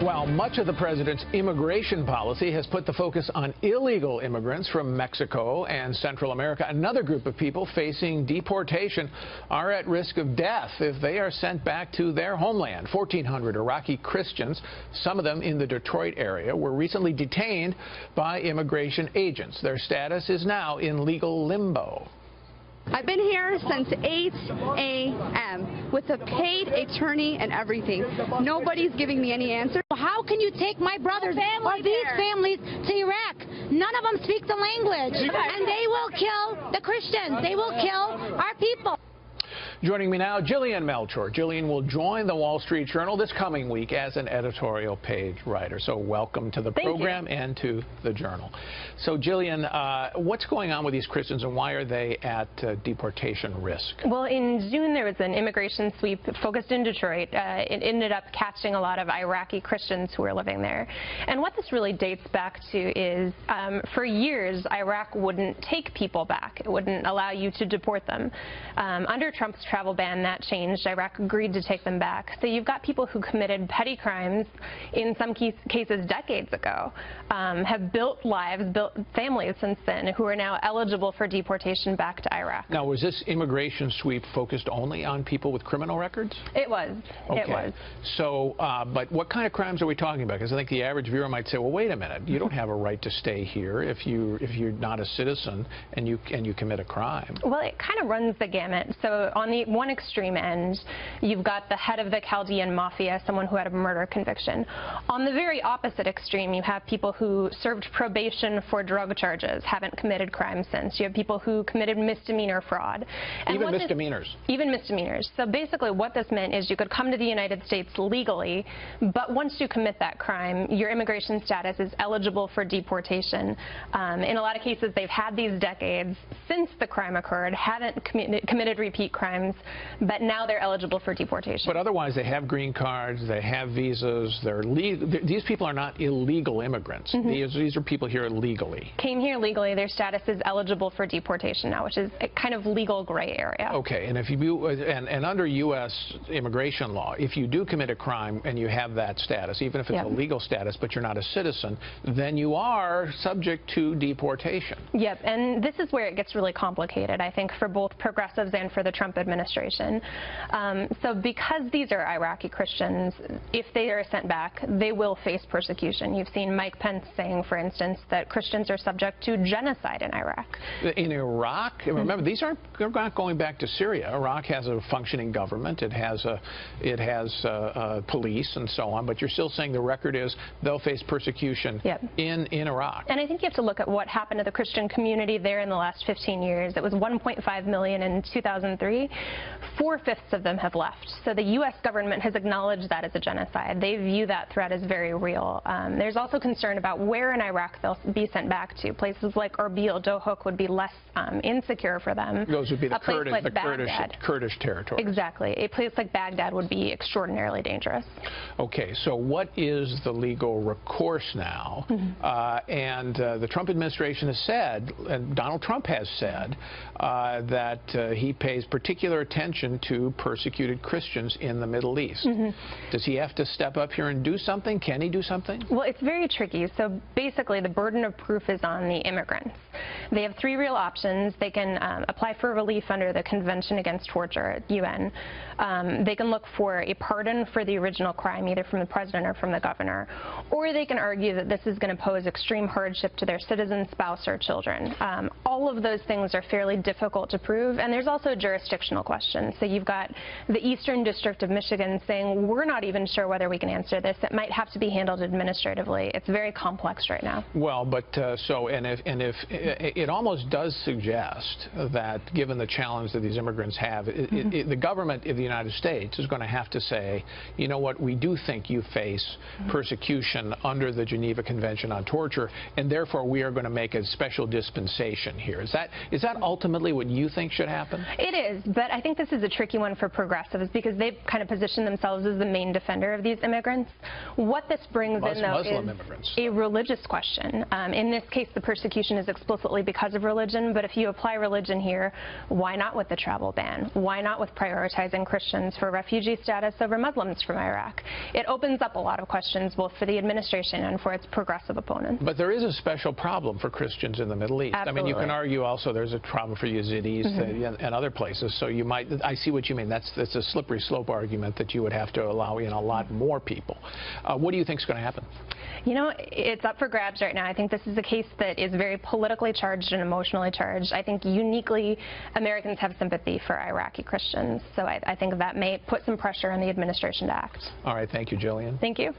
While much of the president's immigration policy has put the focus on illegal immigrants from Mexico and Central America, another group of people facing deportation are at risk of death if they are sent back to their homeland. 1,400 Iraqi Christians, some of them in the Detroit area, were recently detained by immigration agents. Their status is now in legal limbo. I've been here since 8 a.m. with a paid attorney and everything. Nobody's giving me any answer. How can you take my brothers or these families to Iraq? None of them speak the language. And they will kill the Christians. They will kill our people. Joining me now, Jillian Melchor. Jillian will join the Wall Street Journal this coming week as an editorial page writer. So welcome to the program and to the Journal. So Jillian, what's going on with these Christians and why are they at deportation risk? Well, in June there was an immigration sweep focused in Detroit. It ended up catching a lot of Iraqi Christians who were living there. And what this really dates back to is for years Iraq wouldn't take people back. It wouldn't allow you to deport them. Under Trump's travel ban, that changed. Iraq agreed to take them back. So you've got people who committed petty crimes, in some cases decades ago, have built lives, built families since then, who are now eligible for deportation back to Iraq. Now, was this immigration sweep focused only on people with criminal records? It was. Okay. It was. So, but what kind of crimes are we talking about? Because I think the average viewer might say, well, wait a minute, you don't have a right to stay here if you're not a citizen and you commit a crime. Well, it kind of runs the gamut. So on the one extreme end, you've got the head of the Chaldean mafia, someone who had a murder conviction. On the very opposite extreme, you have people who served probation for drug charges, haven't committed crimes since. You have people who committed misdemeanor fraud. And even misdemeanors? Even misdemeanors. So basically what this meant is you could come to the United States legally, but once you commit that crime, your immigration status is eligible for deportation. In a lot of cases, they've had these decades since the crime occurred, haven't committed repeat crimes, but now they're eligible for deportation. But otherwise, they have green cards, they have visas, they're legal. These people are not illegal immigrants. These are people here legally. Came here legally, their status is eligible for deportation now, which is a kind of legal gray area. Okay, and if you and under U.S. immigration law, if you do commit a crime and you have that status, even if it's a legal status, but you're not a citizen, then you are subject to deportation. Yep, and this is where it gets really complicated, I think, for both progressives and for the Trump administration. So because these are Iraqi Christians, if they are sent back, they will face persecution. You've seen Mike Pence saying, for instance, that Christians are subject to genocide in Iraq. In Iraq, remember, these aren't going back to Syria. Iraq has a functioning government. It has police and so on. But you're still saying the record is they'll face persecution in Iraq. And I think you have to look at what happened to the Christian community there in the last 15 years. It was 1.5 million in 2003. 4/5 of them have left. So the U.S. government has acknowledged that as a genocide. They view that threat as very real. There's also concern about where in Iraq they'll be sent back to. Places like Erbil, Dohuk would be less insecure for them. Those would be the Kurdish territory. Exactly. A place like Baghdad would be extraordinarily dangerous. Okay, so what is the legal recourse now? And the Trump administration has said, and Donald Trump has said, that he pays particular attention to persecuted Christians in the Middle East. Does he have to step up here and do something? Can he do something? Well, it's very tricky. So basically, the burden of proof is on the immigrants. They have three real options. They can apply for relief under the Convention Against Torture at UN. They can look for a pardon for the original crime, either from the president or from the governor. Or they can argue that this is going to pose extreme hardship to their citizen, spouse, or children. All of those things are fairly difficult to prove, and there's also a jurisdictional question. So you've got the Eastern District of Michigan saying, we're not even sure whether we can answer this. It might have to be handled administratively. It's very complex right now. Well, but if it almost does suggest that given the challenge that these immigrants have, the government of the United States is going to have to say, you know what, we do think you face persecution under the Geneva Convention on Torture, and therefore we are going to make a special dispensation here. Is that ultimately what you think should happen? It is, but I think this is a tricky one for progressives because they've kind of positioned themselves as the main defender of these immigrants. What this brings in, though, Muslim is immigrants. A religious question. In this case, the persecution is explicitly because of religion, but if you apply religion here, why not with the travel ban? Why not with prioritizing Christians for refugee status over Muslims from Iraq? It opens up a lot of questions both for the administration and for its progressive opponents. But there is a special problem for Christians in the Middle East. Absolutely. I mean, you can argue also there's a problem for Yazidis and other places. So you might, I see what you mean. That's a slippery slope argument that you would have to allow in a lot more people. What do you think is going to happen? You know, it's up for grabs right now. I think this is a case that is very politically charged and emotionally charged. I think uniquely Americans have sympathy for Iraqi Christians. So I think that may put some pressure on the administration to act. All right. Thank you, Jillian. Thank you.